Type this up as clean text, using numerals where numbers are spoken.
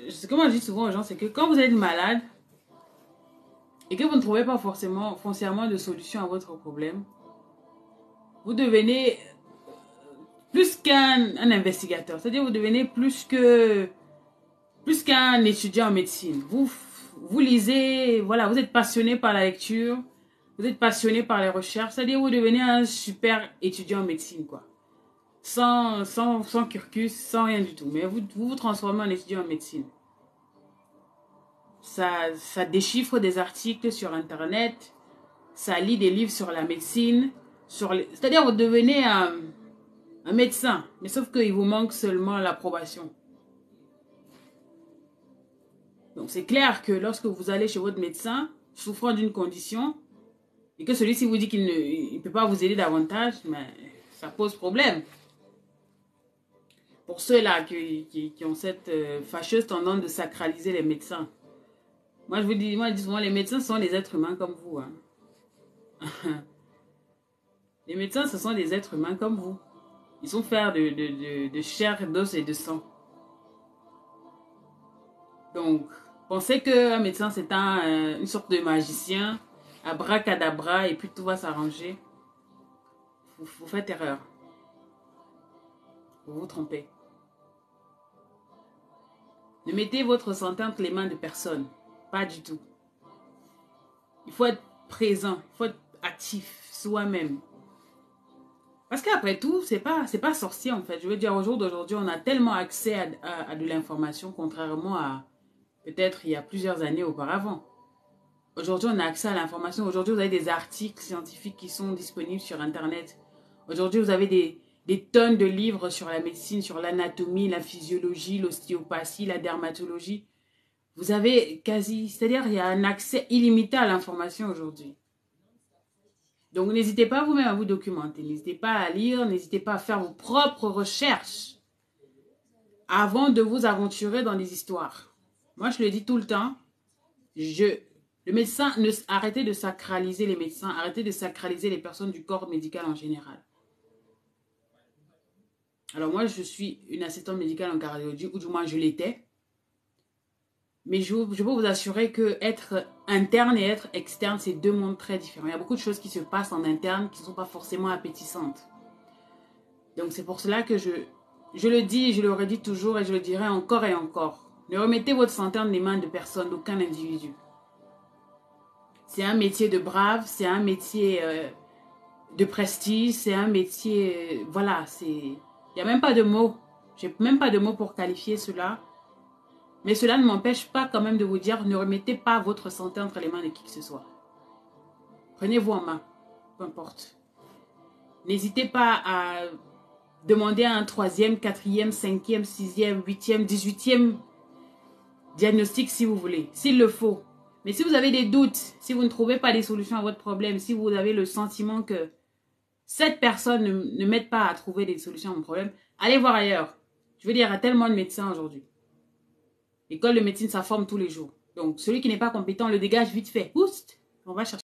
ce que moi je dis souvent aux gens, c'est que quand vous êtes malade et que vous ne trouvez pas forcément, foncièrement de solution à votre problème, vous devenez plus qu'un investigateur. C'est-à-dire vous devenez plus qu'un étudiant en médecine. Vous lisez, voilà, vous êtes passionné par la lecture, vous êtes passionné par les recherches, c'est-à-dire vous devenez un super étudiant en médecine, quoi. Sans cursus, sans rien du tout. Mais vous transformez en étudiant en médecine. Ça déchiffre des articles sur Internet, ça lit des livres sur la médecine, c'est-à-dire vous devenez un médecin, mais sauf qu'il vous manque seulement l'approbation. Donc c'est clair que lorsque vous allez chez votre médecin, souffrant d'une condition, et que celui-ci vous dit qu'il ne peut pas vous aider davantage, mais ça pose problème. Pour ceux-là qui ont cette fâcheuse tendance de sacraliser les médecins. Moi je dis souvent, les médecins sont des êtres humains comme vous. Hein. Les médecins, ce sont des êtres humains comme vous. Ils sont faits de chair, d'os et de sang. Donc, pensez qu'un médecin, c'est une sorte de magicien, abracadabra, et puis tout va s'arranger. Vous faites erreur. Vous vous trompez. Ne mettez votre santé entre les mains de personne. Pas du tout. Il faut être présent, il faut être actif, soi-même. Parce qu'après tout, c'est pas sorcier en fait. Je veux dire, au jour d'aujourd'hui, on a tellement accès à de l'information, contrairement à peut-être il y a plusieurs années auparavant. Aujourd'hui, on a accès à l'information. Aujourd'hui, vous avez des articles scientifiques qui sont disponibles sur Internet. Aujourd'hui, vous avez des tonnes de livres sur la médecine, sur l'anatomie, la physiologie, l'ostéopathie, la dermatologie. Vous avez c'est-à-dire il y a un accès illimité à l'information aujourd'hui. Donc, n'hésitez pas vous-même à vous documenter. N'hésitez pas à lire, n'hésitez pas à faire vos propres recherches avant de vous aventurer dans des histoires. Moi, je le dis tout le temps. Le médecin, arrêtez de sacraliser les médecins, arrêtez de sacraliser les personnes du corps médical en général. Alors moi, je suis une assistante médicale en cardiologie, ou du moins je l'étais. Mais je peux vous assurer que être interne et être externe, c'est deux mondes très différents. Il y a beaucoup de choses qui se passent en interne qui ne sont pas forcément appétissantes. Donc c'est pour cela que je le dis, je le redis toujours et je le dirai encore et encore. Ne remettez votre santé entre les mains de personne, d'aucun individu. C'est un métier de brave, c'est un métier de prestige, c'est un métier... voilà, il n'y a même pas de mots. J'ai même pas de mots pour qualifier cela. Mais cela ne m'empêche pas quand même de vous dire, ne remettez pas votre santé entre les mains de qui que ce soit. Prenez-vous en main, peu importe. N'hésitez pas à demander à un 3e, 4e, 5e, 6e, 8e, 18e diagnostic si vous voulez, s'il le faut. Mais si vous avez des doutes, si vous ne trouvez pas des solutions à votre problème, si vous avez le sentiment que cette personne ne m'aide pas à trouver des solutions à mon problème, allez voir ailleurs. Je veux dire, il y a tellement de médecins aujourd'hui. L'école de médecine, ça forme tous les jours. Donc, celui qui n'est pas compétent, le dégage vite fait. Oust, on va chercher.